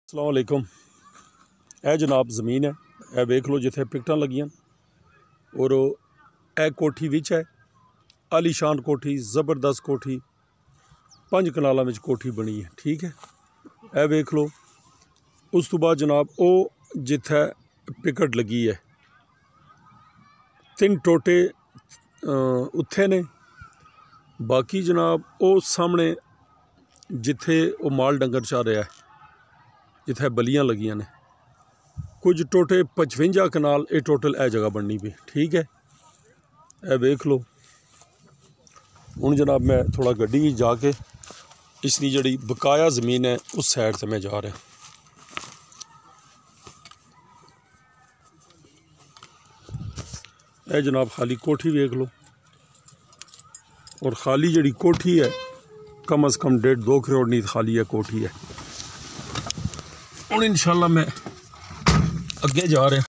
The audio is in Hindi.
अस्सलाम वालेकुम। यह जनाब ज़मीन है, यह वेख लो जिथे पिकटां लगियां और यह कोठी विच है। आलीशान कोठी, ज़बरदस्त कोठी, 5 कनालों में कोठी बनी है। ठीक है, यह वेख लो। उस तो बाद जनाब वो जिथे पिकट लगी है 3 टोटे उत्थे ने। बाकी जनाब वो सामने जिथे वो माल डंगर चा रहा है, जिथे बलियां लगियां ने, कुछ टोटे 55 कनाल ये टोटल यह जगह बननी पई। ठीक है, यह वेख लो। हुण जनाब मैं थोड़ा गड्डी जाके इसकी जड़ी बकाया ज़मीन है उस साइड से मैं जा रहा। यह जनाब खाली कोठी वेख लो, और खाली जड़ी कोठी है कम से कम 1.5-2 करोड़ नीत खाली है कोठी है। हुण इंशाअल्लाह मैं अगे जा रहा।